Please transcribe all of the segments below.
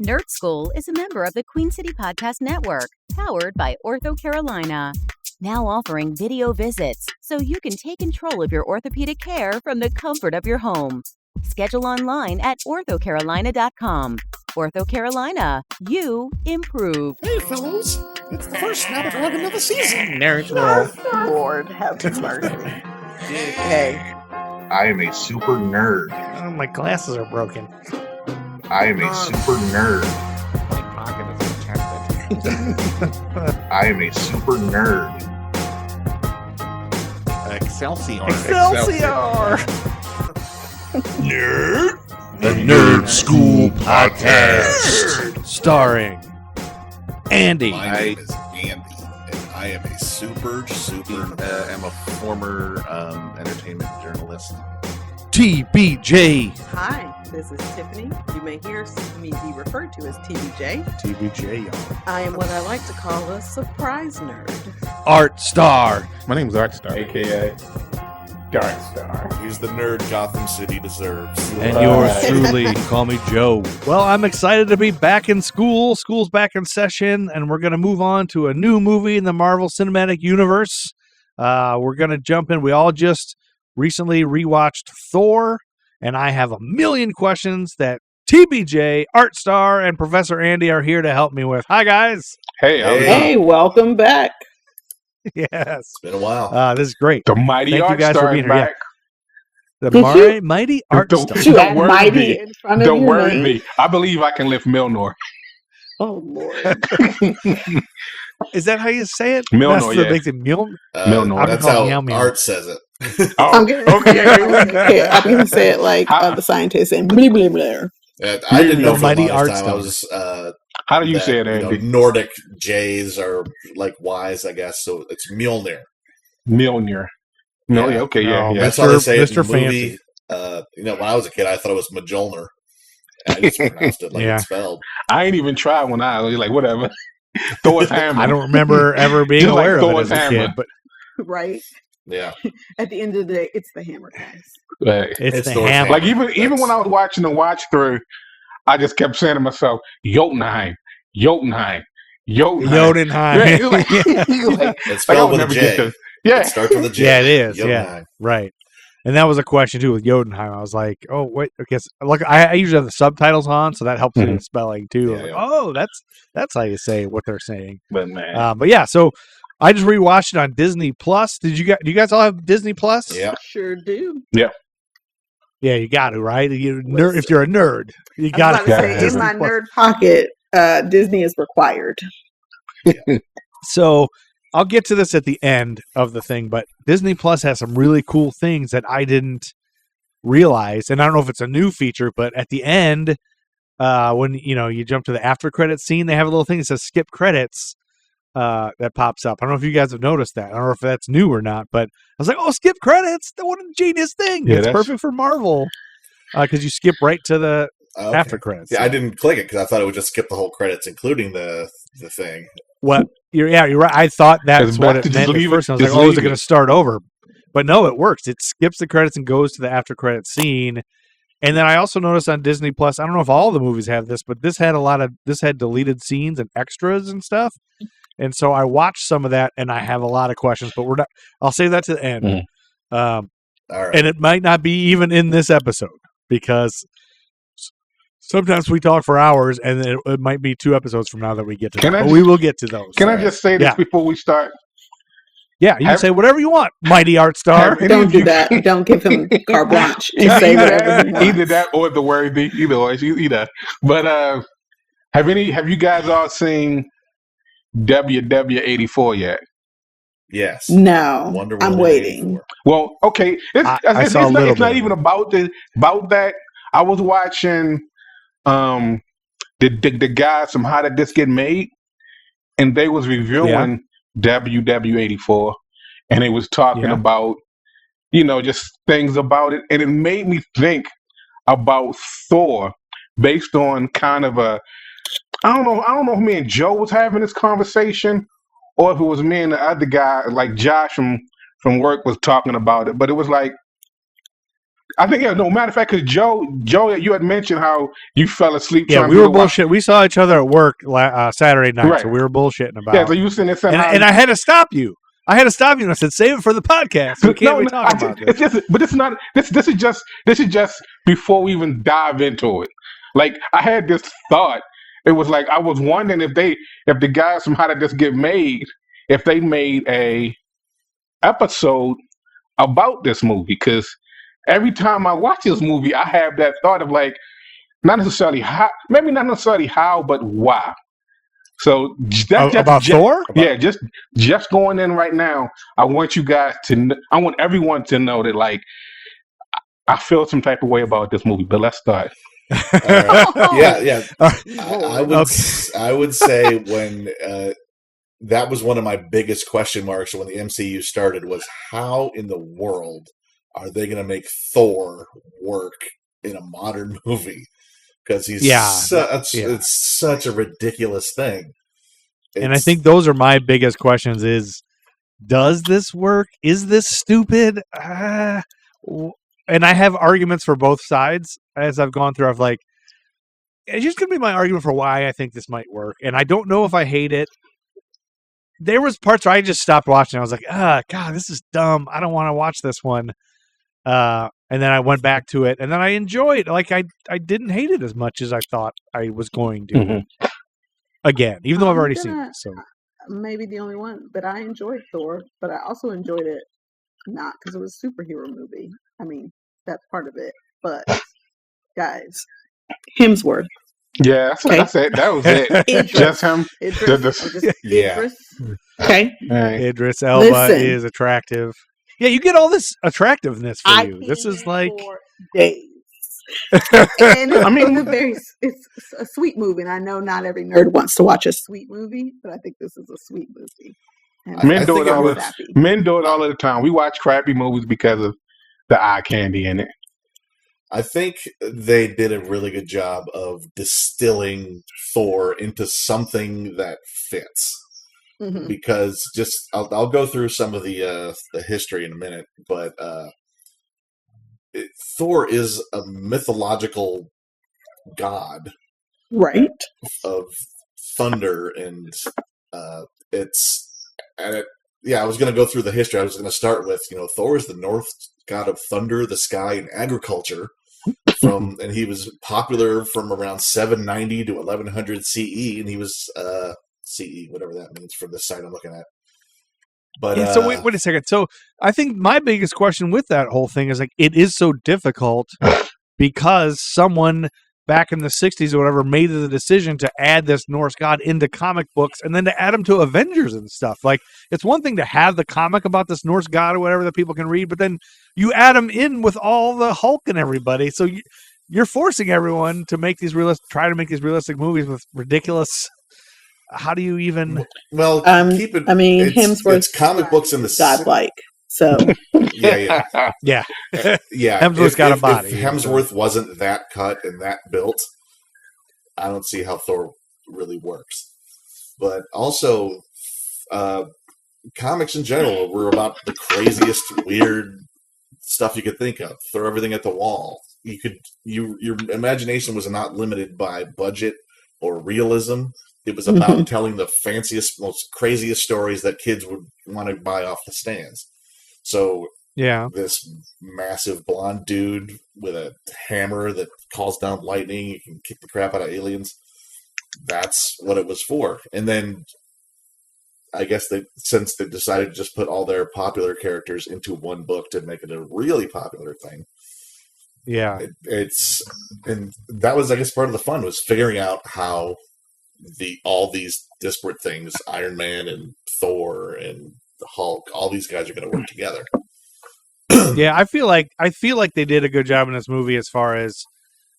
Nerd Skool is a member of the Queen City Podcast Network, powered by OrthoCarolina. Now offering video visits, so you can take control of your orthopedic care from the comfort of your home. Schedule online at orthocarolina.com. OrthoCarolina, you improve. Hey, fellows. It's the first snap of 11 season. Nerd World. Lord have mercy. Okay. I am a super nerd. Oh, my glasses are broken. I am a super nerd. My pocket is infected. I am a super nerd. Excelsior. Nerd. The Nerd Skool Podcast. Starring Andy. My name is Andy, and I am a super am a former entertainment journalist. TBJ. Hi, this is Tiffany. You may hear me be referred to as TBJ. TBJ, y'all. I am what I like to call a surprise nerd. Art Star. My name is Art Star. AKA Dark Star. He's the nerd Gotham City deserves. And yours truly, call me Joe. Well, I'm excited to be back in school. School's back in session, and we're going to move on to a new movie in the Marvel Cinematic Universe. We're going to jump in. We all just recently rewatched Thor, and I have a million questions that TBJ, Art Star, and Professor Andy are here to help me with. Hi, guys. Hey, Welcome back. Yes. It's been a while. This is great. the mighty Thank you Art guys Star for being is here. Yeah. back. The mighty Art Star. The That worthy. mighty in front of The your worthy. name. I believe I can lift Milnor. Oh, Lord. Is that how you say it? Milnor, That's yeah. the makes it Milnor. Milnor. That's I'm how calling Meowmeow. Art says it. I'm Oh, gonna okay. I'm gonna say it like the scientists and blah blah blah. I didn't know The for the mighty longest Art time. I Star. was How do you say it, Andy? Nordic J's are like Y's, I guess. So it's Mjolnir. Milnir. No, Yeah. yeah, okay, yeah, Oh, yeah. That's how they say it Mr. in the movie. Fancy. When I was a kid, I thought it was Mjolnir. And I just pronounced it like Yeah. it's spelled. I ain't even tried when I was like, whatever. Thor's hammer. I don't remember ever being Just like aware of it Thor's as a hammer. kid, but Right? Yeah. At the end of the day, it's the hammer, guys. Like, it's the Thor's hammer. like even when I was watching the watch through, I just kept saying to myself, Jotunheim. Jotunheim. Right, like, like, It's I spelled would with a never J. get to, yeah. It starts with a J. Yeah, it is. Yeah, Jotunheim. right. And that was a question too with Jotunheim. I was like, oh wait, I guess look, I usually have the subtitles on, so that helps me with spelling too. Yeah, Like, yeah. oh, that's how you say what they're saying. But man, But yeah, so I just rewatched it on Disney Plus. Do you guys all have Disney Plus? Yeah. Sure do. Yeah, you got to, right? If you're a nerd, you I got was about to say, in Disney my Plus. nerd pocket, Disney is required. So I'll get to this at the end of the thing, but Disney Plus has some really cool things that I didn't realize, and I don't know if it's a new feature, but at the end, when you jump to the after credits scene, they have a little thing that says skip credits that pops up. I don't know if you guys have noticed that. I don't know if that's new or not, but I was like, oh, skip credits! What a genius thing! Yeah, It's that's- perfect for Marvel because you skip right to the Okay. after credits. Yeah, I didn't click it because I thought it would just skip the whole credits, including the thing. What? You're right. I thought that's It's what best it to just meant at leave it- first. I was just like, oh, is leave it going it. to start over? But no, it works. It skips the credits and goes to the after credit scene. And then I also noticed on Disney Plus, I don't know if all the movies have this, but this had deleted scenes and extras and stuff. And so I watched some of that, and I have a lot of questions. But I'll save that to the end. Mhm. All right. And it might not be even in this episode because sometimes we talk for hours, and it might be 2 episodes from now that we get to Can them. I But just- we will get to those. can I just say this Yeah. before we start? Yeah, you can Have- say whatever you want, mighty Art Star. Have any Don't of do you- that. Don't give him carte blanche. Just say whatever he wants. Either that or the worthy. Either way, either. But have you guys all seen WW84 yet? Yes. No, Wonder I'm Woman waiting. 84. Well, okay. I saw a little it's not bit. even about that. I was watching the guys from How Did This Get Made, and they was reviewing WW84, and they was talking Yeah. about just things about it, and it made me think about Thor based on kind of a I don't know if me and Joe was having this conversation or if it was me and the other guy like Josh from work was talking about it, but it was like I think, yeah, no matter of fact, because Joe, you had mentioned how you fell asleep. Yeah, trying we to were watch. bullshit. We saw each other at work Saturday night, Right. so we were bullshitting about. Yeah, so you were sitting there saying, and I had to stop you. And I said, "Save it for the podcast. We can't be talking about this." It's just, but it's not. This is just before we even dive into it. Like, I had this thought. It was like I was wondering if the guys from How Did This Get Made, if they made a episode about this movie, because every time I watch this movie, I have that thought of like, not necessarily how, maybe not necessarily how, but why. So that's about Thor? Yeah, just going in right now. I want you guys to. I want everyone to know that, like, I feel some type of way about this movie. But let's start. Yeah. I would say when that was one of my biggest question marks when the MCU started was how in the world are they going to make Thor work in a modern movie? Because he's it's such a ridiculous thing. And I think those are my biggest questions: is does this work? Is this stupid? And I have arguments for both sides as I've gone through. I've like, it's just going to be my argument for why I think this might work. And I don't know if I hate it. There was parts where I just stopped watching. I was like, God, this is dumb. I don't want to watch this one. And then I went back to it, and then I enjoyed. Like I didn't hate it as much as I thought I was going to. Mm-hmm. Again, even though I've already seen it. So maybe the only one, but I enjoyed Thor. But I also enjoyed it not because it was a superhero movie. I mean, that's part of it. But guys, Hemsworth. Yeah, that's it. That was it. Just him. Idris. Okay. Idris Ilba is attractive. Yeah, you get all this attractiveness for you. This is like days. And I mean, it's a sweet movie, and I know not every nerd wants to watch a sweet movie, but I think this is a sweet movie. And Men do it all of the time. We watch crappy movies because of the eye candy in it. I think they did a really good job of distilling Thor into something that fits. Mm-hmm. Because I'll go through some of the history in a minute, but Thor is a mythological god, right? Of thunder, and I was going to go through the history. I was going to start with Thor is the Norse god of thunder, the sky, and agriculture. And he was popular from around 790 to 1100 CE, and he was CE, whatever that means from the site I'm looking at. But yeah, so wait a second. So I think my biggest question with that whole thing is like it is so difficult because someone back in the 60s or whatever made the decision to add this Norse god into comic books and then to add him to Avengers and stuff. Like it's one thing to have the comic about this Norse god or whatever that people can read, but then you add him in with all the Hulk and everybody. So you're forcing everyone to make these try to make these realistic movies with ridiculous. How do you even? Well, keep it. I mean, Hemsworth. It's comic books in the godlike. So yeah. Hemsworth's got a body. If Hemsworth wasn't that cut and that built, I don't see how Thor really works. But also, comics in general were about the craziest, weird stuff you could think of. Throw everything at the wall. Your imagination was not limited by budget or realism. It was about telling the fanciest, most craziest stories that kids would want to buy off the stands. So this massive blonde dude with a hammer that calls down lightning, you can kick the crap out of aliens. That's what it was for. And then I guess since they decided to just put all their popular characters into one book to make it a really popular thing. Yeah. And that was, I guess, part of the fun was figuring out how all these disparate things, Iron Man and Thor and the Hulk, all these guys are going to work together. Yeah, I feel like they did a good job in this movie as far as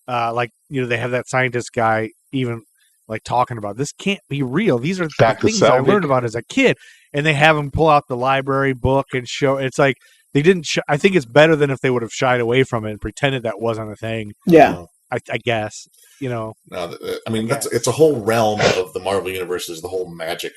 they have that scientist guy even like talking about this can't be real. These are the things I learned about as a kid, and they have him pull out the library book and show. It's like they didn't. I think it's better than if they would have shied away from it and pretended that wasn't a thing. Yeah. I guess, No, I mean, it's a whole realm of the Marvel Universe is the whole magic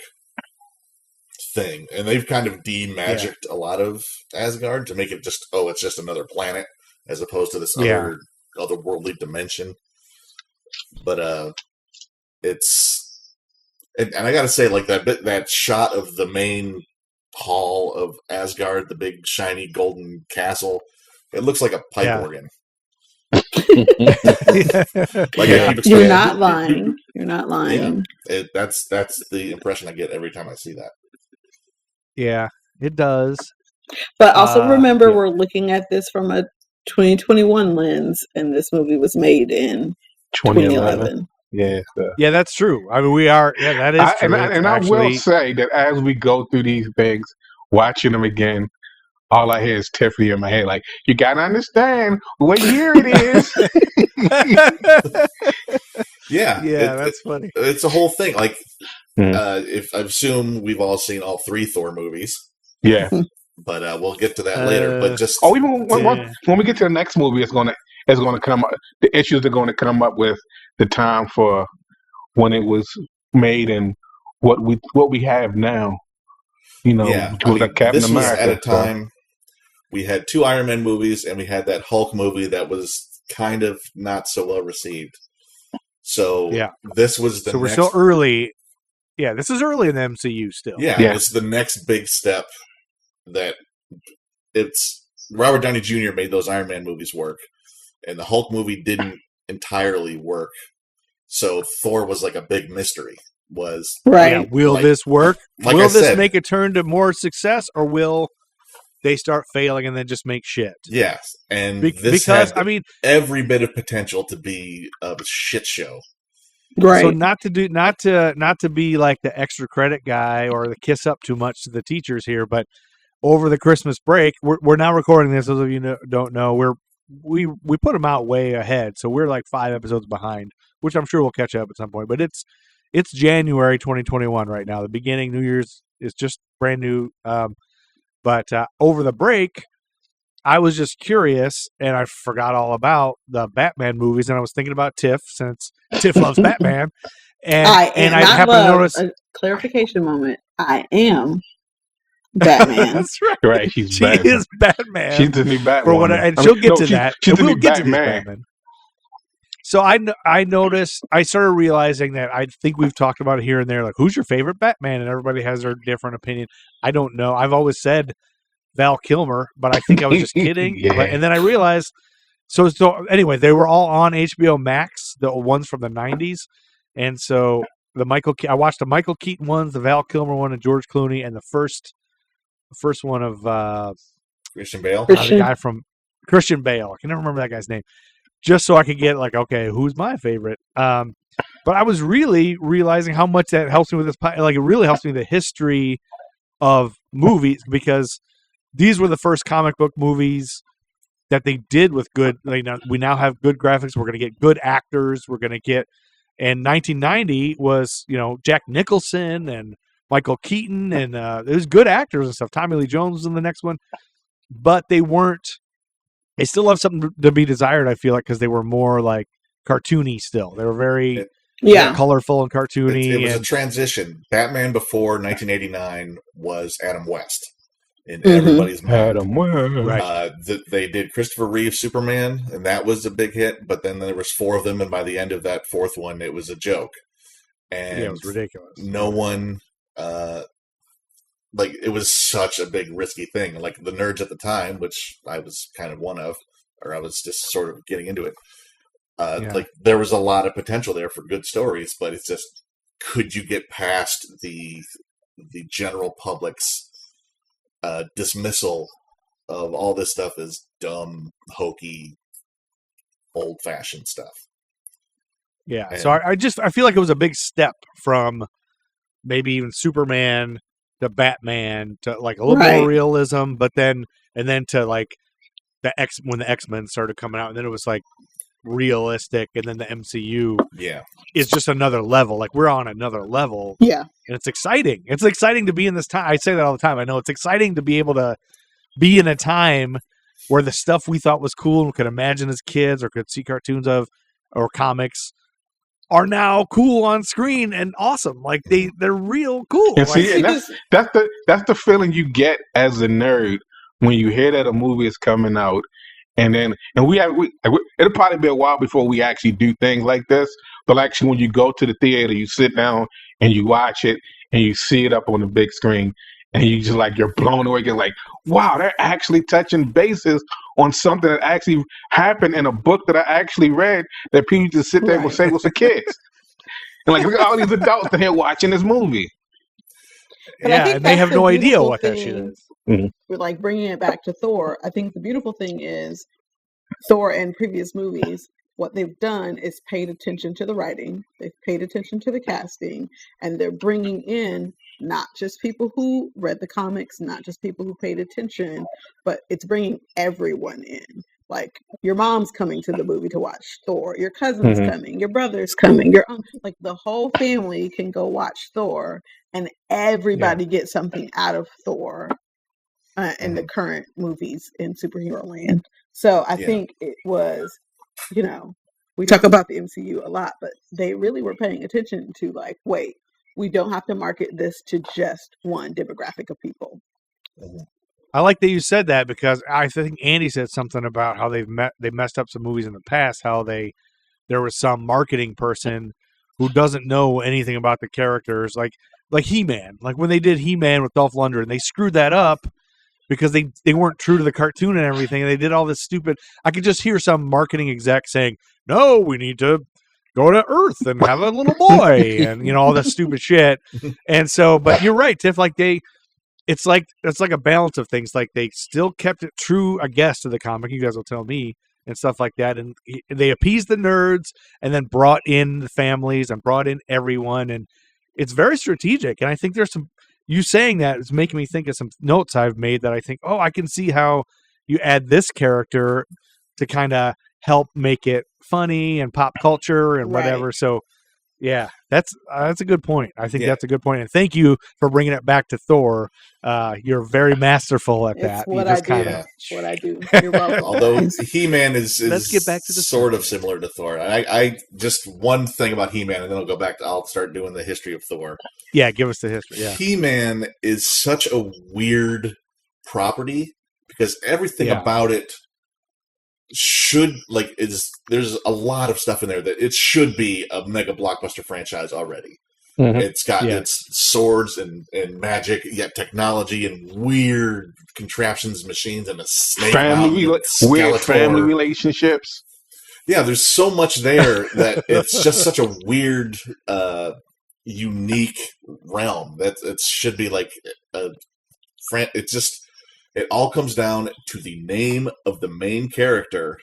thing. And they've kind of de-magicked a lot of Asgard to make it just, it's just another planet. as opposed to this Yeah. otherworldly dimension. But it's and I gotta say, like that shot of the main hall of Asgard, the big shiny golden castle, it looks like a pipe Yeah. organ. Yeah. Like Yeah. I keep You're explaining, not lying. You're not lying. that's the impression I get every time I see that. Yeah, it does. But also remember, Yeah. we're looking at this from a 2021 lens, and this movie was made in 2011. Yeah. Yeah, that's true. I mean, we are. Yeah, that is true. I will say that as we go through these things, watching them again, all I hear is Tiffany in my head, like, you gotta understand what year it is. Yeah, that's funny. It's a whole thing. Like, Hmm. if I assume we've all seen all 3 Thor movies, Yeah. but we'll get to that later. But just Even when we get to the next movie, it's gonna come up. The issues are going to come up with the time for when it was made and what we have now. You know, yeah, with Captain this America. was at a time we had 2 Iron Man movies and we had that Hulk movie that was kind of not so well received. So Yeah. this was So we're still early. Yeah, this is early in the MCU still. Yeah, Yeah. it's the next big step that it's Robert Downey Jr. made those Iron Man movies work, and the Hulk movie didn't entirely work. So Thor was like a big mystery. Was Right. Yeah, will this work? like Will I this said, make a turn to more success, or will they start failing and then just make shit? yes, and this Because had I mean, every bit of potential to be a shit show. Right. so not to be like the extra credit guy or the kiss up too much to the teachers here, but over the Christmas break, we're now recording this. Those of you don't know, we put them out way ahead, so we're like 5 episodes behind, which I'm sure we'll catch up at some point. But it's January 2021 right now. The beginning, New Year's is just brand new. But over the break, I was just curious, and I forgot all about the Batman movies, and I was thinking about Tiff, since Tiff loves Batman, and I happened to notice a clarification moment. I am Batman. that's right. Right, she's She Batman. is Batman. She's the new Batman. For what, and she'll get to that. She's And the we'll new get to this Batman. Batman. So I noticed, I started realizing that I think we've talked about it here and there, like, who's your favorite Batman? And everybody has their different opinion. I don't know. I've always said Val Kilmer, but I think I was just kidding. Yeah. And then I realized, so anyway, they were all on HBO Max, the ones from the 90s. And so I watched the Michael Keaton ones, the Val Kilmer one, and George Clooney, and the first one of Christian Bale. the guy from Christian Bale. I can never remember that guy's name. Just so I could get like, okay, who's my favorite? But I was really realizing how much that helps me with this. Like, it really helps me the history of movies, because these were the first comic book movies that they did with good. Like, we now have good graphics. We're going to get good actors. We're going to get. And 1990 was, Jack Nicholson and Michael Keaton, and it was good actors and stuff. Tommy Lee Jones was in the next one, but they weren't. They still have something to be desired, I feel like, because they were more like cartoony still. They were very colorful and cartoony. It was a transition. Batman before 1989 was Adam West in everybody's mind. Adam West. Right. They did Christopher Reeve Superman, and that was a big hit, but then there was 4 of them, and by the end of that 4th one, it was a joke. And it was ridiculous. No one... it was such a big risky thing. Like, the nerds at the time, which I was kind of one of, or I was just sort of getting into it. Like, there was a lot of potential there for good stories, but it's just, could you get past the general public's dismissal of all this stuff as dumb, hokey, old-fashioned stuff? Yeah. And So I feel like it was a big step from maybe even Superman to Batman to like a little more realism, but then to like when the X-Men started coming out, and then it was like realistic, and then the MCU is just another level. Like, we're on another level. Yeah. And it's exciting. It's exciting to be in this time. I say that all the time. I know it's exciting to be able to be in a time where the stuff we thought was cool and could imagine as kids or could see cartoons of or comics are now cool on screen and awesome. Like, they're real cool. And like, see, and that's the feeling you get as a nerd when you hear that a movie is coming out And it'll probably be a while before we actually do things like this. But actually, when you go to the theater, you sit down and you watch it, and you see it up on the big screen, and you just like you're blown away. You're like, wow, they're actually touching bases on something that actually happened in a book that I actually read that people just sit there and say was for kids. And like, look at all these adults that are watching this movie. But I Yeah, think and they that's have the no idea beautiful what that shit thing is. with like bringing it back to Thor. I think the beautiful thing is Thor and previous movies, what they've done is paid attention to the writing, they've paid attention to the casting, and they're bringing in not just people who read the comics, not just people who paid attention, but it's bringing everyone in. Like your mom's coming to the movie to watch Thor, your cousin's coming, your brother's coming, like the whole family can go watch Thor, and everybody gets something out of Thor in the current movies in superhero land. So I think it was, we talk about the MCU a lot, but they really were paying attention to like, wait, we don't have to market this to just one demographic of people. I like that you said that because I think Andy said something about how they messed up some movies in the past. How there was some marketing person who doesn't know anything about the characters, like He-Man. Like when they did He-Man with Dolph Lundgren, they screwed that up because they weren't true to the cartoon and everything. And they did all this stupid. I could just hear some marketing exec saying, "No, we need to go to Earth and have a little boy," and all this stupid shit. And so, but you're right, Tiff. Like it's like a balance of things. Like they still kept it true, I guess, to the comic. You guys will tell me and stuff like that. And they appeased the nerds and then brought in the families and brought in everyone. And it's very strategic. And I think there's some. You saying that is making me think of some notes I've made that I think, oh, I can see how you add this character to kind of help make it funny and pop culture and whatever. So, yeah, that's a good point. I think that's a good point. And thank you for bringing it back to Thor. You're very masterful at that. What I do. It's what I do. You're welcome. Although He-Man is Let's get back to the sort of similar to Thor. I just one thing about He-Man, and then I'll start doing the history of Thor. Yeah, give us the history. Yeah. He-Man is such a weird property because everything about it there's a lot of stuff in there that it should be a mega blockbuster franchise already. It's got its swords and magic, yet technology and weird contraptions, machines, and a snake weird family relationships. Yeah, there's so much there that it's just such a weird, unique realm that it should be like it all comes down to the name of the main character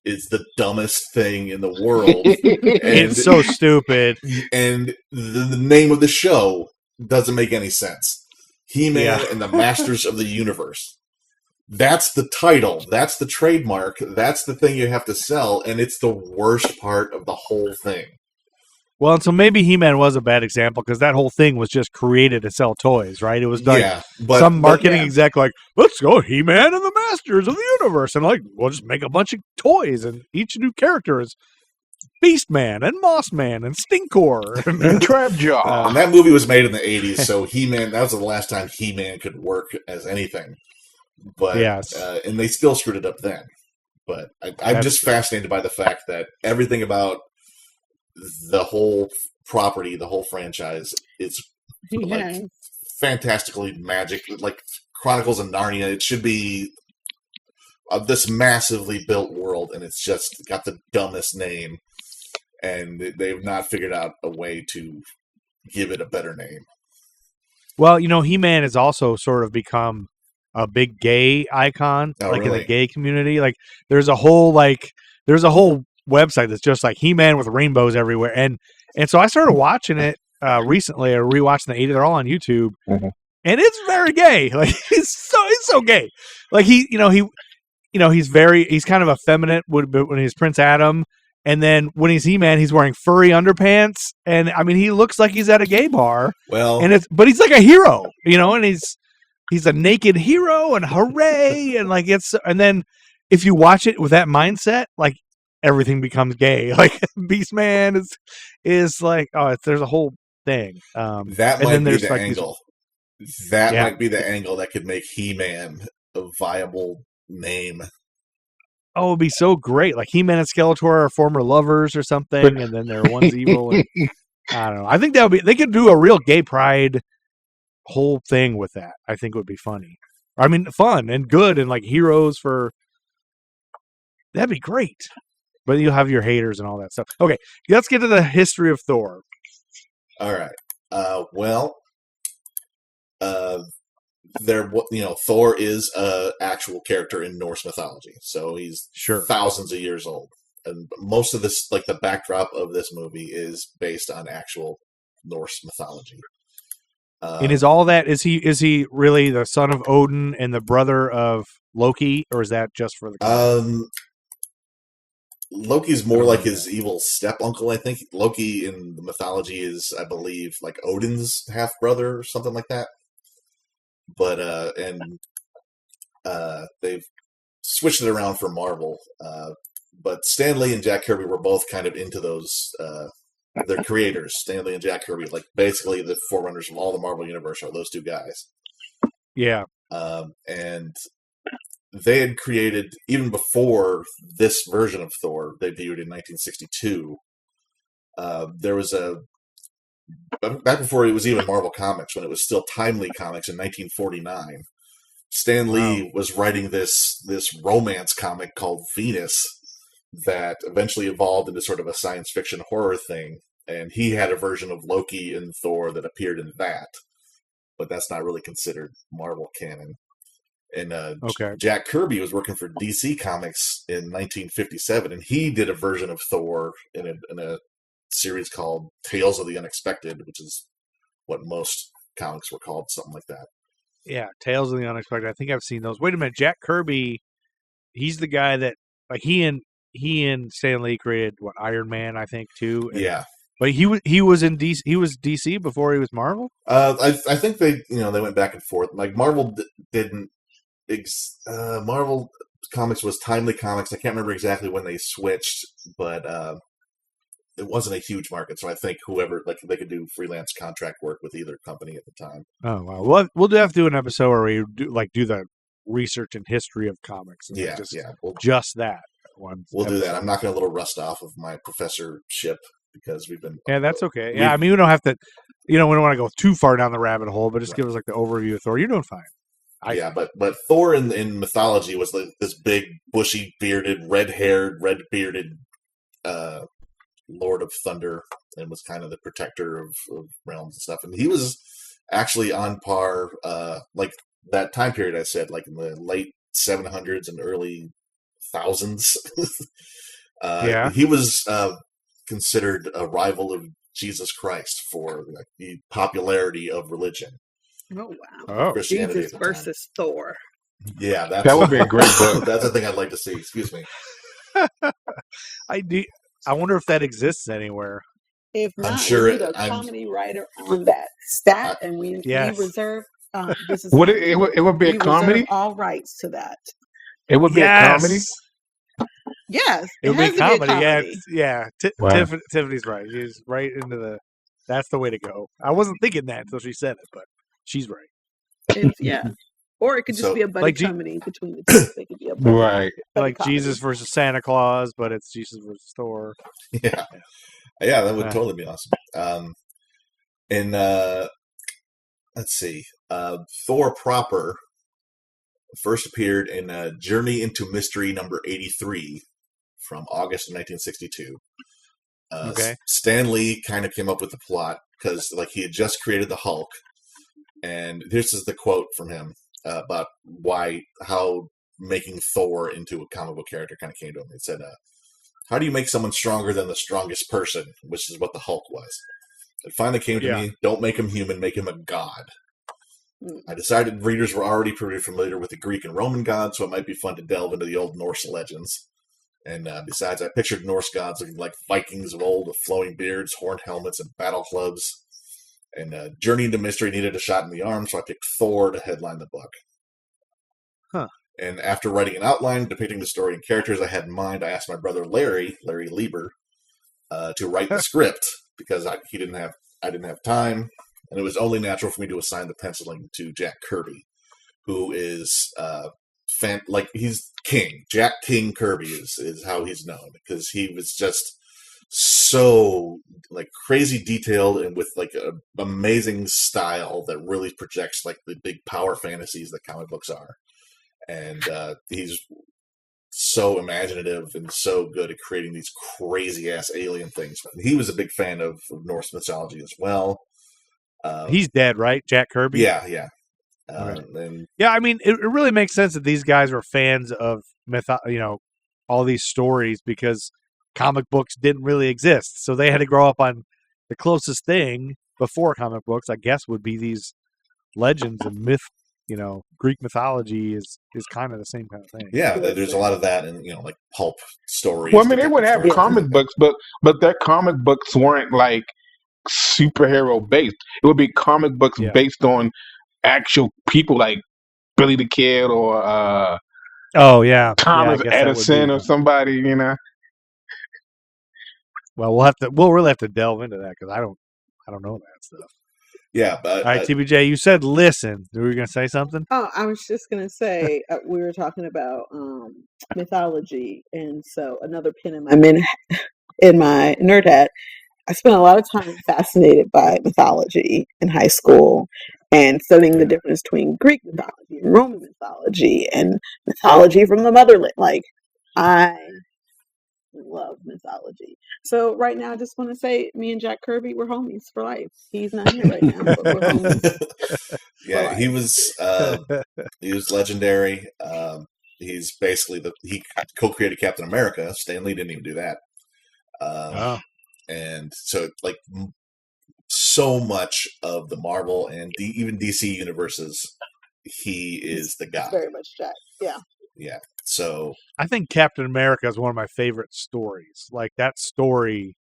is the dumbest thing in the world. It's so stupid. And the name of the show doesn't make any sense. He-Man and the Masters of the Universe. That's the title. That's the trademark. That's the thing you have to sell. And it's the worst part of the whole thing. Well, and so maybe He-Man was a bad example because that whole thing was just created to sell toys, right? It was like some marketing exec like, let's go He-Man and the Masters of the Universe. And like, we'll just make a bunch of toys and each new character is Beastman and Mossman and Stinkor and Trapjaw. And that movie was made in the 80s, so He-Man, that was the last time He-Man could work as anything. But and they still screwed it up then. But I'm just fascinated by the fact that everything about the whole property, the whole franchise, is like fantastically magic. Like Chronicles of Narnia, it should be this massively built world, and it's just got the dumbest name, and they've not figured out a way to give it a better name. Well, He-Man has also sort of become a big gay icon, in the gay community. Like there's a whole website that's just like He-Man with rainbows everywhere, and so I started watching it recently, or rewatching the 80s. They're all on YouTube, and it's very gay. Like he's so gay. Like he's kind of effeminate when he's Prince Adam, and then when he's He-Man, he's wearing furry underpants, and I mean he looks like he's at a gay bar. Well, but he's like a hero, and he's a naked hero, and hooray, and like and then if you watch it with that mindset, like everything becomes gay. Like Beastman is like, there's a whole thing. That might be the angle. That might be the angle that could make He-Man a viable name. Oh, it'd be so great. Like He-Man and Skeletor are former lovers or something, and then one's evil. And I don't know. I think that would be. They could do a real gay pride whole thing with that. I think would be funny. I mean, fun and good, and like heroes for. That'd be great. But you'll have your haters and all that stuff. Okay, let's get to the history of Thor. All right. Thor is a actual character in Norse mythology, so he's thousands of years old, and most of this, like the backdrop of this movie, is based on actual Norse mythology. And is all that is he really the son of Odin and the brother of Loki, or is that just for the? Loki's more like his evil step uncle. I think Loki in the mythology is, I believe, like Odin's half brother or something like that. But they've switched it around for Marvel. But Stan Lee and Jack Kirby were both kind of into those. They're creators. Stan Lee and Jack Kirby, like basically the forerunners of all the Marvel universe, are those two guys. Yeah. And they had created, even before this version of Thor debuted in 1962, there was back before it was even Marvel Comics, when it was still Timely Comics in 1949, Stan Lee was writing this romance comic called Venus that eventually evolved into sort of a science fiction horror thing. And he had a version of Loki and Thor that appeared in that, but that's not really considered Marvel canon. And Jack Kirby was working for DC Comics in 1957, and he did a version of Thor in a series called Tales of the Unexpected, which is what most comics were called, something like that. Yeah, Tales of the Unexpected. I think I've seen those. Wait a minute, Jack Kirby, he's the guy that like he and Stan Lee created Iron Man, I think, too. Yeah. But he was in DC. He was DC before he was Marvel. I think they went back and forth. Like Marvel didn't. Marvel Comics was Timely Comics. I can't remember exactly when they switched, but it wasn't a huge market. So I think whoever, like, they could do freelance contract work with either company at the time. Oh wow, we'll have to do an episode where we do the research and history of comics. And just that one. We'll do that. I'm not going to rust off of my professorship because we've been. Yeah, that's okay. Yeah, I mean, we don't have to. We don't want to go too far down the rabbit hole, but just give us like the overview of Thor. You're doing fine. But Thor in mythology was like this big, bushy, bearded, red-haired, red-bearded Lord of Thunder, and was kind of the protector of realms and stuff. And he was actually on par, like that time period I said, like in the late 700s and early thousands. He was considered a rival of Jesus Christ for like, the popularity of religion. Oh wow! Jesus versus Thor. Yeah, that would be a great book. That's a thing I'd like to see. Excuse me. I wonder if that exists anywhere. If not, I'm sure we need a comedy writer on that stat, and we reserve. This is it would be a comedy. All rights to that. It would be a comedy. Yes, it would be a comedy. Yeah. Wow. Tiffany's right. She's right into the. That's the way to go. I wasn't thinking that until she said it, but she's right. Or it could just be a buddy comedy between the two. They could be a buddy like comedy. Jesus versus Santa Claus, but it's Jesus versus Thor. Yeah, that would totally be awesome. Let's see, Thor proper first appeared in Journey into Mystery number 83 from August of 1962. Stan Lee kind of came up with the plot because like he had just created the Hulk, and this is the quote from him about how making Thor into a comic book character kind of came to him. He said, how do you make someone stronger than the strongest person, which is what the Hulk was. It finally came to me, don't make him human, make him a god. I decided readers were already pretty familiar with the Greek and Roman gods, so it might be fun to delve into the old Norse legends. And besides, I pictured Norse gods looking like Vikings of old with flowing beards, horned helmets, and battle clubs. And Journey into Mystery needed a shot in the arm, so I picked Thor to headline the book. And after writing an outline depicting the story and characters I had in mind, I asked my brother Larry Lieber, to write the script because I didn't have time, and it was only natural for me to assign the penciling to Jack Kirby, who is he's king. Jack King Kirby is how he's known, because he was just so like crazy detailed and with like an amazing style that really projects like the big power fantasies that comic books are. And he's so imaginative and so good at creating these crazy ass alien things. He was a big fan of Norse mythology as well. He's dead, right? Jack Kirby? Yeah. Right. And yeah, I mean, it really makes sense that these guys were fans of all these stories, because comic books didn't really exist. So they had to grow up on the closest thing before comic books, I guess, would be these legends and myth. Greek mythology is kind of the same kind of thing. Yeah, there's a lot of that in, like pulp stories. Well, I mean, they would have comic books, but their comic books weren't like superhero based. It would be comic books based on actual people like Billy the Kid or Thomas Edison or somebody, Well, we'll really have to delve into that, because I don't know that stuff. Yeah, but all right, TBJ, you said listen. Were you going to say something? Oh, I was just going to say we were talking about mythology, and so another pin in my nerd hat. I spent a lot of time fascinated by mythology in high school and studying the difference between Greek mythology and Roman mythology and mythology from the motherland. Like, I love mythology. So right now, I just want to say, me and Jack Kirby, we're homies for life. He's not here right now, but we're homies. Yeah, he was legendary. He's basically he co-created Captain America. Stan Lee didn't even do that. And so like so much of the Marvel and even DC universes, he is the guy. Very much Jack. Yeah. Yeah. So I think Captain America is one of my favorite stories. Like, that story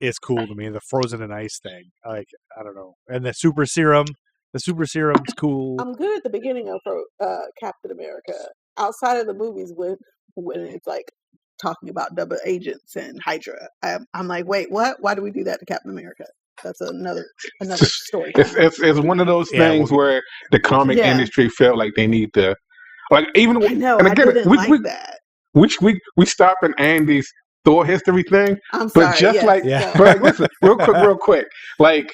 is cool to me. The frozen in ice thing. Like, I don't know. And the super serum. The super serum's cool. I'm good at the beginning of Captain America. Outside of the movies, when it's like talking about double agents and Hydra, I'm like, wait, what? Why do we do that to Captain America? That's another story. It's one of those things where the comic industry felt like they need to. Like, even I know, and again, I didn't like that. We stop in Andy's Thor history thing, I'm sorry, but just but listen, real quick, like,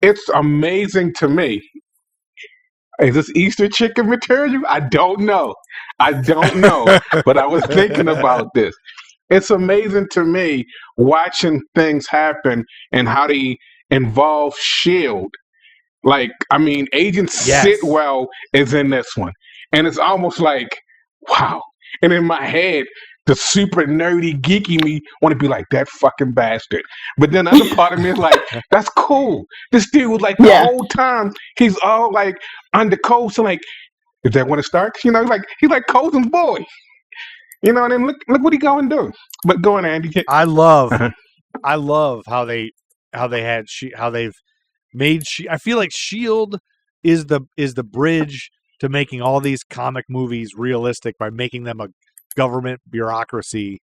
it's amazing to me. Is this Easter chicken material? I don't know, but I was thinking about this. It's amazing to me watching things happen and how they involve S.H.I.E.L.D. Like, I mean, Agent Sitwell is in this one. And it's almost like, wow. And in my head, the super nerdy, geeky me want to be like, that fucking bastard. But then the other part of me is like, that's cool. This dude was like, the whole time, he's all like, under Coulson, like, is that when it starts? He's like Coulson's boy. And then look what he go and do. But go on, Andy. I love how they've made I feel like S.H.I.E.L.D. is the bridge to making all these comic movies realistic by making them a government bureaucracy.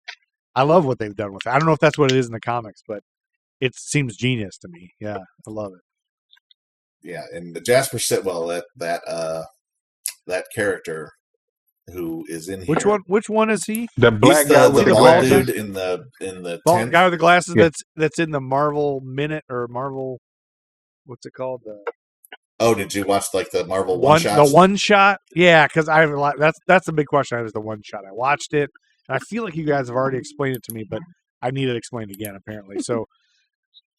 I love what they've done with it. I don't know if that's what it is in the comics, but it seems genius to me. Yeah, I love it. Yeah, and the Jasper Sitwell, that character who is in here. Which one is he? The black guy with the bald glasses? dude in the bald guy with the glasses. Yeah. That's in the Marvel Minute or Marvel. What's it called? Oh, did you watch like the Marvel one shot? The one shot, yeah. Because that's the big question. I was the one shot. I watched it, and I feel like you guys have already explained it to me, but I need it explained again. Apparently, so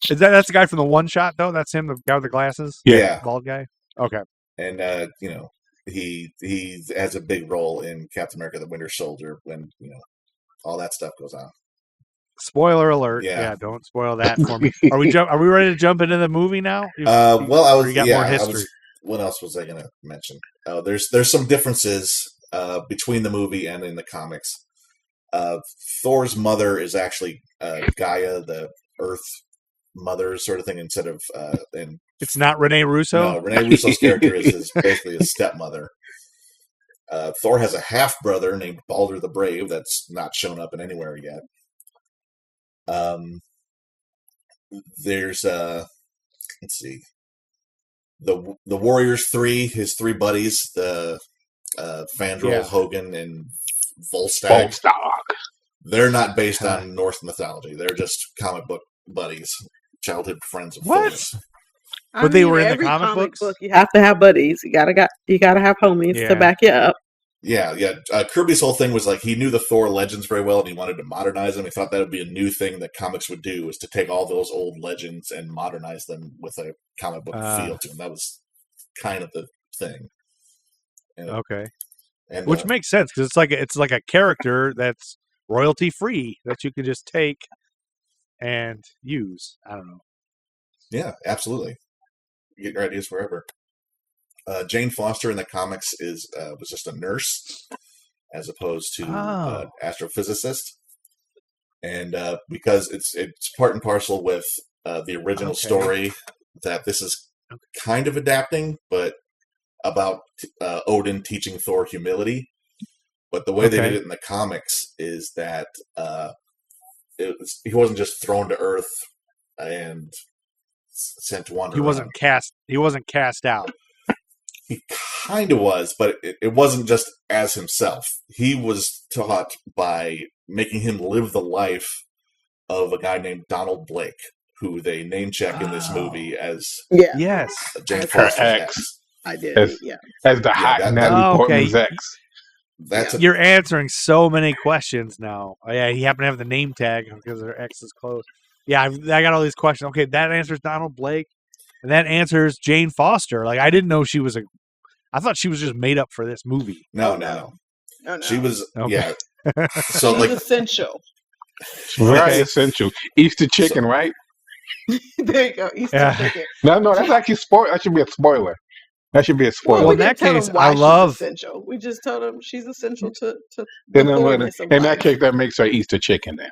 that's the guy from the one shot though. That's him, the guy with the glasses. Yeah, bald guy. Okay, and he has a big role in Captain America: The Winter Soldier when all that stuff goes on. Spoiler alert! Yeah, don't spoil that for me. Are we ready to jump into the movie now? More history. What else was I going to mention? There's some differences between the movie and in the comics. Thor's mother is actually Gaia, the Earth mother sort of thing, instead of and it's not Rene Russo. No, Rene Russo's character is basically his stepmother. Thor has a half brother named Balder the Brave that's not shown up in anywhere yet. There's let's see, the Warriors 3, his 3 buddies, the Fandral, Yeah. Hogan, and Volstagg. Volstagg. They're not based on Norse mythology. They're just comic book buddies, childhood friends of What? Thor's. But they were in the every comic books? book. You have to have buddies. You gotta have homies Yeah. to back you up. Yeah. Kirby's whole thing was like he knew the Thor legends very well, and he wanted to modernize them. He thought that would be a new thing that comics would do, is to take all those old legends and modernize them with a comic book feel to them. That was kind of the thing. And, Okay. and, Which makes sense, because it's like a character that's royalty free that you can just take and use. I don't know. Yeah, absolutely. Get your ideas wherever. Jane Foster in the comics was just a nurse, as opposed to astrophysicist, and because it's part and parcel with the original story that this is kind of adapting, but about Odin teaching Thor humility. But the way they did it in the comics is that he wasn't just thrown to Earth and sent to wander. He wasn't cast out. He kind of was, but it wasn't just as himself. He was taught by making him live the life of a guy named Donald Blake, who they name check in this movie as Yes, Jane Foster's ex. I did. As the hot Natalie Portman's ex. You're answering so many questions now. Oh, yeah, he happened to have the name tag because their ex is close. Yeah, I got all these questions. Okay, that answers Donald Blake, and that answers Jane Foster. Like, I didn't know she was I thought she was just made up for this movie. No. She was So like essential. Very essential. Easter chicken, right? There you go. Easter chicken. No, that's actually spoil. That should be a spoiler. That should be a spoiler. Well, in that case, I love essential. We just told him she's essential to in that case, that makes her Easter chicken then.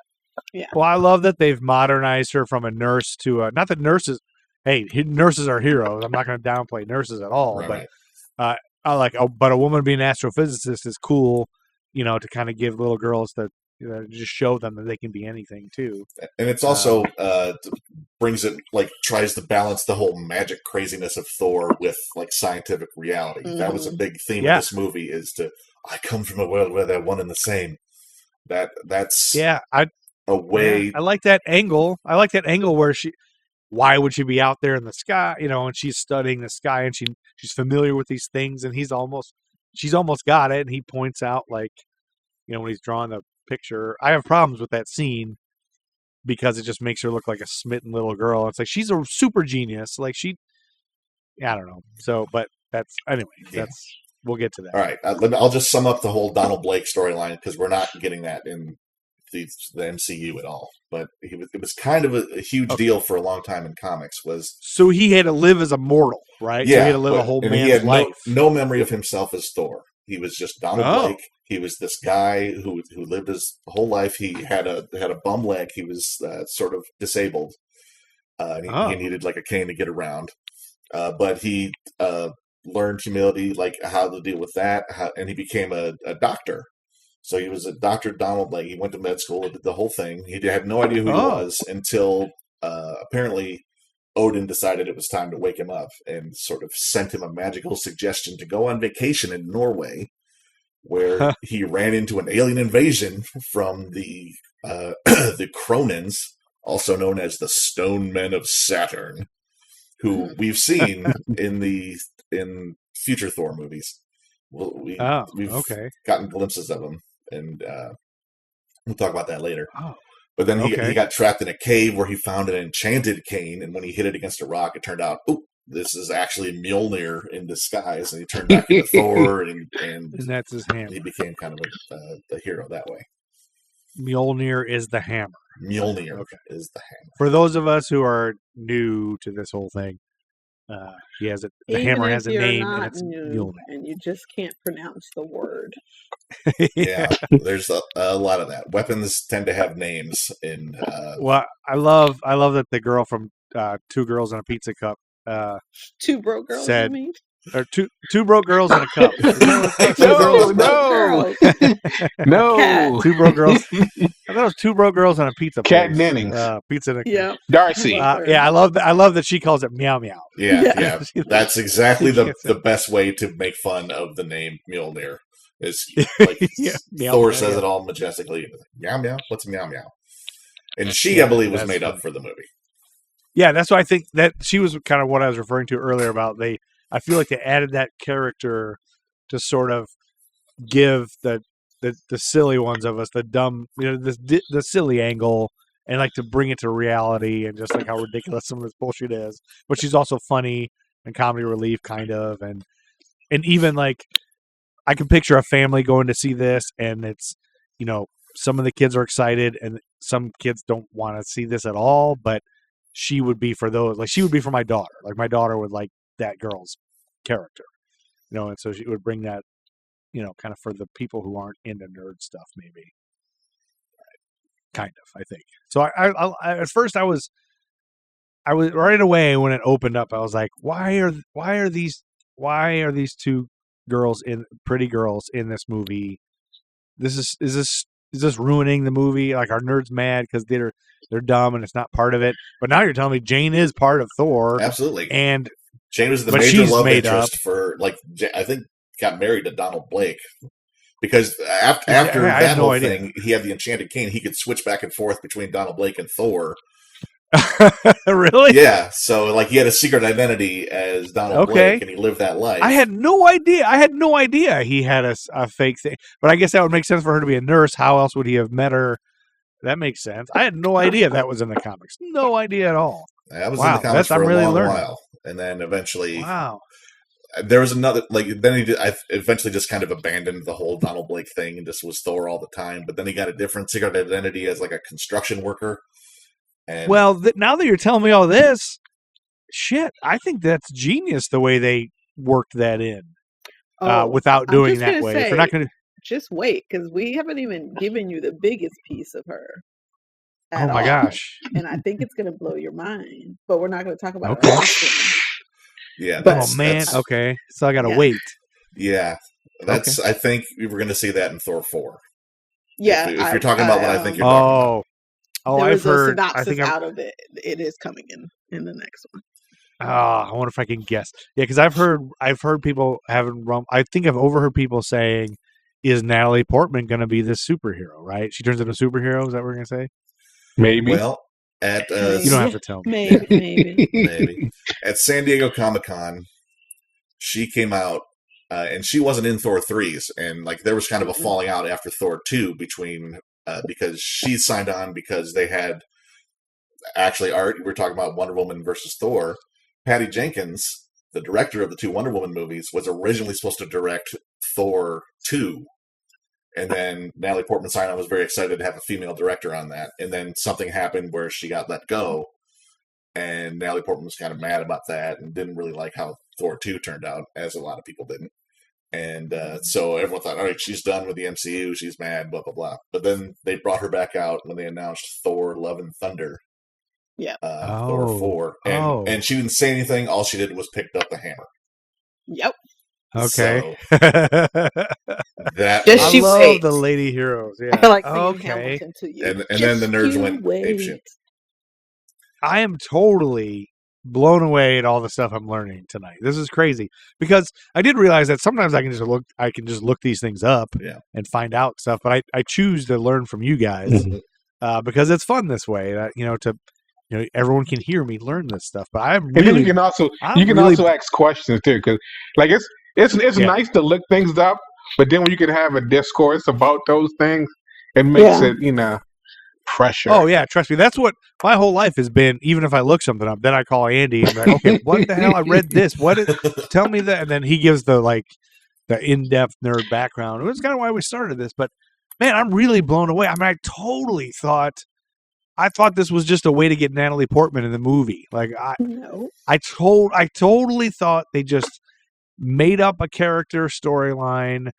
Yeah. Well, I love that they've modernized her from a nurse to not that nurses. Hey, nurses are heroes. I'm not going to downplay nurses at all, but I like. But a woman being an astrophysicist is cool. To kind of give little girls that just show them that they can be anything too. And it's also brings it tries to balance the whole magic craziness of Thor with scientific reality. Mm-hmm. That was a big theme of this movie. I come from a world where they're one and the same. That's a way. I like that angle. I like that angle where why would she be out there in the sky? And she's studying the sky and she's familiar with these things, and she's almost got it. And he points out when he's drawing the picture. I have problems with that scene because it just makes her look like a smitten little girl. It's like she's a super genius. I don't know. So, but we'll get to that. All right, I'll just sum up the whole Donald Blake storyline because we're not getting that in the MCU at all. But it was kind of a huge deal for a long time in comics. So he had to live as a mortal, right? Yeah, so he had to live a whole man's he had life. No memory of himself as Thor. He was just Donald Blake. He was this guy who lived his whole life. He had a bum leg. He was sort of disabled. He needed a cane to get around. But he learned humility, how to deal with that, and he became a doctor. So he was a Dr. Donald Blake. He went to med school and did the whole thing. He had no idea who he was until apparently Odin decided it was time to wake him up and sort of sent him a magical suggestion to go on vacation in Norway, where he ran into an alien invasion from the Cronins, also known as the Stone Men of Saturn, who we've seen in future Thor movies. We've gotten glimpses of them, and we'll talk about that later. But then he got trapped in a cave where he found an enchanted cane, and when he hit it against a rock, it turned out, this is actually Mjolnir in disguise, and he turned back into Thor, and that's his hammer. He became kind of a hero that way. Mjolnir is the hammer. Mjolnir is the hammer. For those of us who are new to this whole thing, the hammer has a name, and it's Mjolnir. And you just can't pronounce the word. Yeah, there's a lot of that. Weapons tend to have names in. Well, I love that the girl from Two Girls and a Pizza Cup Two Broke Girls. Said, you mean? Or two broke girls in a cup. Is that what No, it's no, Cat. no. two broke girls. I thought it was two broke girls on a pizza Cat place. Dennings. Pizza in a Yeah. Darcy. I love her. yeah, I love that. I love that she calls it Meowmeow. Yeah. That's exactly She gets the best way to make fun of the name Mjolnir. Is Yeah, Thor Meow, says yeah. it all majestically. Meow meow. What's meow meow? And she, I believe, was that's made up funny. for the movie. Yeah, that's why I think that she was kind of what I was referring to earlier about I feel like they added that character to sort of give the silly ones of us, the dumb, the silly angle, and like to bring it to reality and just like how ridiculous some of this bullshit is. But she's also funny and comedy relief, kind of, and even like I can picture a family going to see this, and it's some of the kids are excited, and some kids don't want to see this at all, but she would be for those. Like she would be for my daughter. Like my daughter would like that girl's character, and so she would bring that, kind of for the people who aren't into nerd stuff, maybe. Kind of, I think. So I at first I was right away when it opened up, I was like, why are these two pretty girls in this movie? Is this ruining the movie? Like, are nerds mad because they're dumb and it's not part of it? But now you're telling me Jane is part of Thor. Absolutely. And Jane was the but major she's love made interest up. for, like, I think got married to Donald Blake. Because after I that had no whole idea. thing, he had the enchanted cane. He could switch back and forth between Donald Blake and Thor. Really? Yeah. So, like, he had a secret identity as Donald Blake, and he lived that life. I had no idea he had a fake thing. But I guess that would make sense for her to be a nurse. How else would he have met her? That makes sense. I had no idea that was in the comics. No idea at all. That was in the comics for a long while. And then eventually... Wow. There was another, then I eventually just kind of abandoned the whole Donald Blake thing and just was Thor all the time. But then he got a different secret identity as like a construction worker. And well, now that you're telling me all this, shit, I think that's genius the way they worked that in without doing that way. If you're not going to just wait, because we haven't even given you the biggest piece of her. Oh my gosh! And I think it's going to blow your mind, but we're not going to talk about it. Often. Yeah. Okay. So I got to wait. Yeah. That's. Okay. I think we were going to see that in Thor 4. Yeah. If you're talking about what I think you're talking about. Oh, I've heard. I think out of it. It is coming in the next one. I wonder if I can guess. Yeah, because I've heard people having. I think I've overheard people saying, "Is Natalie Portman going to be this superhero?" Right? She turns into a superhero. Is that what we're going to say? Maybe. Well, you don't have to tell me. Maybe. At San Diego Comic-Con, she came out, and she wasn't in Thor 3s, and like there was kind of a falling out after Thor 2 between because she signed on because they had actually art. We're talking about Wonder Woman versus Thor. Patty Jenkins, the director of the two Wonder Woman movies, was originally supposed to direct Thor 2. And then Natalie Portman signed on, was very excited to have a female director on that. And then something happened where she got let go. And Natalie Portman was kind of mad about that and didn't really like how Thor 2 turned out, as a lot of people didn't. And so everyone thought, all right, she's done with the MCU. She's mad, blah, blah, blah. But then they brought her back out when they announced Thor Love and Thunder. Yeah. Thor 4. And she didn't say anything. All she did was picked up the hammer. Yep. Okay. So, that I love the lady heroes. Yeah. I feel like Hamilton to you. And then the nerds went apeshit. I am totally blown away at all the stuff I'm learning tonight. This is crazy because I did realize that sometimes I can just look these things up and find out stuff, but I choose to learn from you guys because it's fun this way. That everyone can hear me learn this stuff. But I'm really, and then you can also ask questions too, because like it's nice to look things up, but then when you can have a discourse about those things, it makes it pressure. Oh yeah, trust me. That's what my whole life has been. Even if I look something up, then I call Andy and be like, okay, what the hell? I read this. Tell me that, and then he gives the in-depth nerd background. It was kind of why we started this. But man, I'm really blown away. I mean, I thought this was just a way to get Natalie Portman in the movie. Like I totally thought they just made up a character storyline,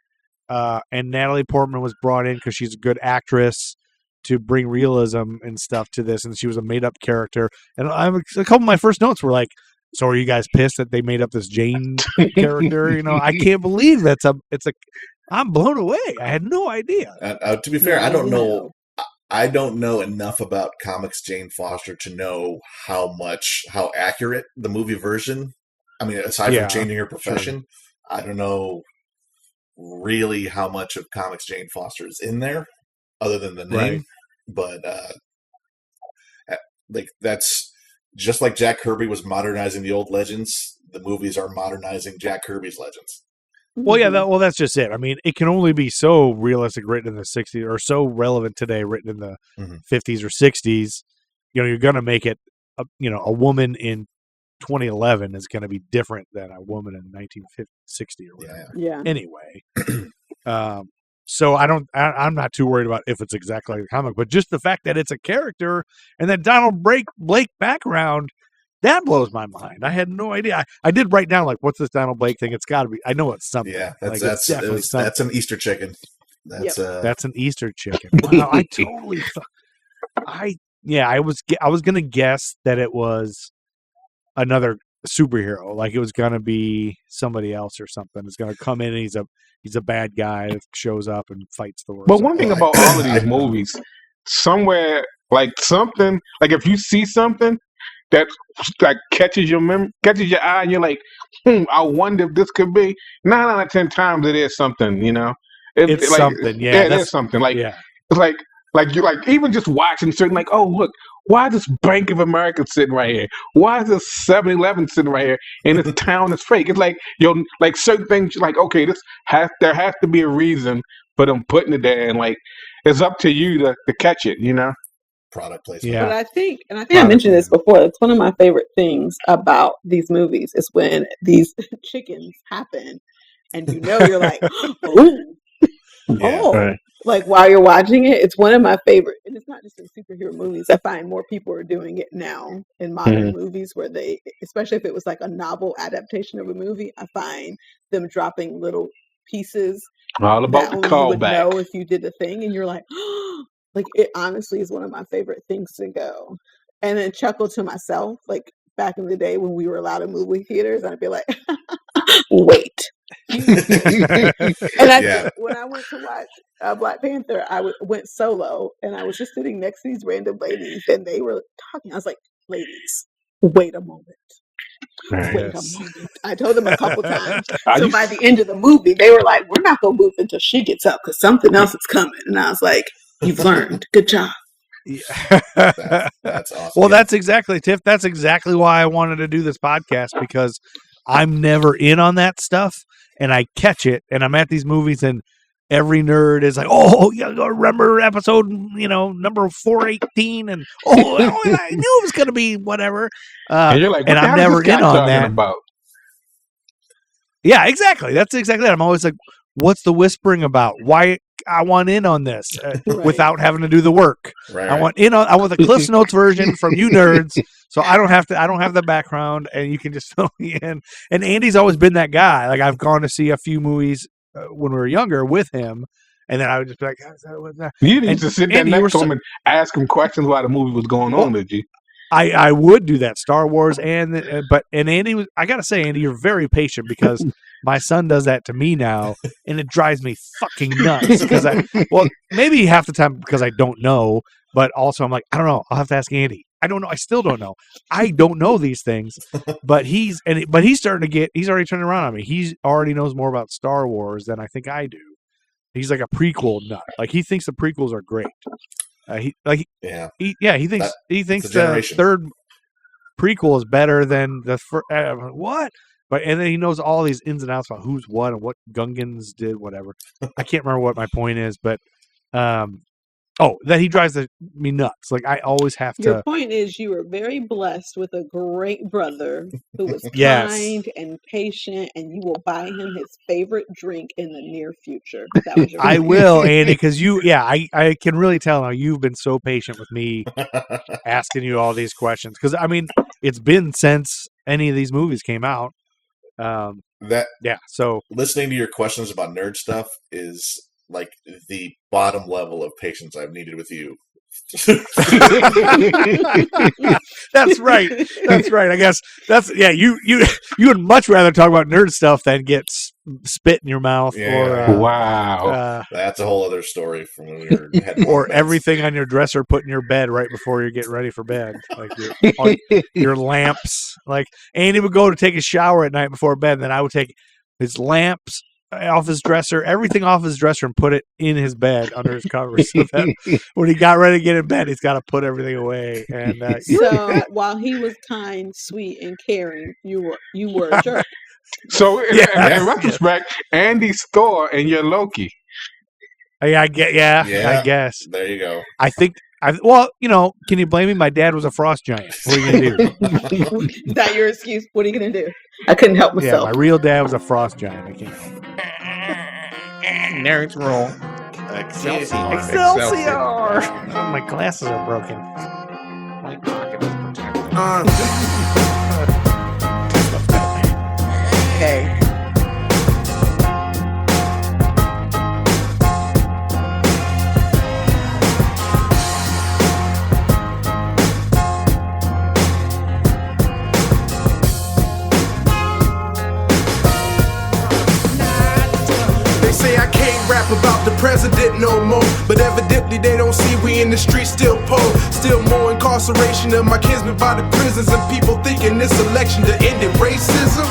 and Natalie Portman was brought in because she's a good actress to bring realism and stuff to this, and she was a made up character. And a couple of my first notes were like, So are you guys pissed that they made up this Jane character? I can't believe I'm blown away. I had no idea. To be fair, No, I don't know. no. I don't know enough about comics Jane Foster to know how accurate the movie version. I mean, aside from changing her profession, I don't know really how much of comics Jane Foster is in there, other than the name. Right. But that's just like Jack Kirby was modernizing the old legends. The movies are modernizing Jack Kirby's legends. Well, yeah, that's just it. I mean, it can only be so realistic written in the 60s or so relevant today written in the 50s or 60s. You're going to make it, a woman in 2011 is going to be different than a woman in 1960 or whatever. Yeah. Anyway, so I'm not too worried about if it's exactly like the comic, but just the fact that it's a character and that Donald Blake background, that blows my mind. I had no idea. I did write down, like, what's this Donald Blake thing? It's got to be. I know it's something. Yeah, that's definitely something. That's an Easter chicken. That's an Easter chicken. Wow, I totally. I was gonna guess that it was another superhero, like it was gonna be somebody else or something. It's gonna come in and he's a bad guy that shows up and fights Thor. But one thing about all of these movies, somewhere like something, like if you see something that like catches your eye, and you're like, I wonder if this could be. 9 out of 10 times it is something, It's like, something, yeah. It is something. Like it's like you like even just watching certain, like, oh look, why is this Bank of America sitting right here? Why is this 7-Eleven sitting right here? And this town is fake. It's like like certain things, like, okay, there has to be a reason for them putting it there, and like it's up to you to catch it, Product placement. Yeah. But I think I mentioned this before. It's one of my favorite things about these movies is when these chickens happen, and you're like, ooh, right. Like while you're watching it, it's one of my favorite. And it's not just in superhero movies. I find more people are doing it now in modern movies where they, especially if it was like a novel adaptation of a movie, I find them dropping little pieces. All about the callback. You would know if you did the thing, and you're like, oh, like it honestly is one of my favorite things to go. And then chuckle to myself, like back in the day when we were allowed in movie theaters, I'd be like, wait. And when I went to watch Black Panther, I went solo, and I was just sitting next to these random ladies, and they were talking. I was like, ladies, wait a moment. Wait a moment. I told them a couple times. So by the end of the movie, they were like, we're not going to move until she gets up because something else is coming. And I was like, you've learned. Good job. Yeah. That's awesome. Well, that's exactly, Tiff. That's exactly why I wanted to do this podcast, because I'm never in on that stuff, and I catch it, and I'm at these movies, and every nerd is like, oh, yeah, remember episode, number 418, and I knew it was going to be whatever. And you're like, and I'm never in on that. About? Yeah, exactly. That's exactly it. I'm always like, what's the whispering about? Why I want in on this without having to do the work. Right. I want the Cliff's Notes version from you nerds, so I don't have the background, and you can just fill me in. And Andy's always been that guy. Like, I've gone to see a few movies when we were younger with him, and then I would just be like, what's that? You didn't just sit there next to him and ask him questions while the movie was going on, did you? I would do that, Star Wars, and Andy was. I gotta say, Andy, you're very patient, because my son does that to me now, and it drives me fucking nuts. Because maybe half the time because I don't know, but also I'm like, I don't know. I'll have to ask Andy. I don't know. I still don't know. I don't know these things, but he's starting to get. He's already turning around on me. He already knows more about Star Wars than I think I do. He's like a prequel nut. Like, he thinks the prequels are great. He thinks the third prequel is better than the first. What? And then he knows all these ins and outs about who's what and what Gungans did, whatever. I can't remember what my point is, but that he drives me nuts. Like, I always have to. Your point is, you were very blessed with a great brother who was kind and patient, and you will buy him his favorite drink in the near future. That was your I will, Andy, because I can really tell now you've been so patient with me asking you all these questions. Because, I mean, it's been since any of these movies came out. So listening to your questions about nerd stuff is like the bottom level of patience I've needed with you That's right. That's right. I guess you would much rather talk about nerd stuff than get spit in your mouth or wow. That's a whole other story from when we were heading or everything on your dresser put in your bed right before you're getting ready for bed, like your lamps. Like Andy would go to take a shower at night before bed, and then I would take his lamps off his dresser, everything off his dresser, and put it in his bed under his covers. So that when he got ready to get in bed, he's got to put everything away. And so while he was kind, sweet, and caring, you were a jerk. So in retrospect, Andy's Thor and you're Loki. I guess. There you go. I think. Well, can you blame me? My dad was a frost giant. What are you gonna do? Is that your excuse? What are you gonna do? I couldn't help myself. Yeah, my real dad was a frost giant. I can't. Nerds roll. Excelsior. Oh, my glasses are broken. My pocket is protected. Okay. Say I can't rap about the president no more, but evidently they don't see we in the streets still poor. Still more incarceration of my kinsmen by the prisons, and people thinking this election to end racism.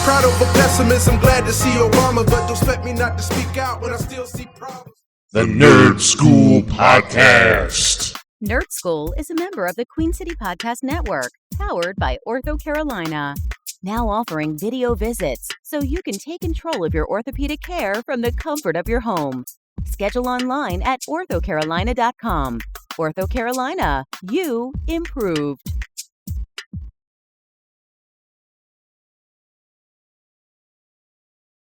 Proud over pessimism, glad to see Obama, but don't expect me not to speak out when I still see problems. The Nerd Skool Podcast. Nerd Skool is a member of the Queen City Podcast Network, powered by Ortho Carolina. Now offering video visits so you can take control of your orthopedic care from the comfort of your home. Schedule online at orthocarolina.com. Ortho Carolina, you improved.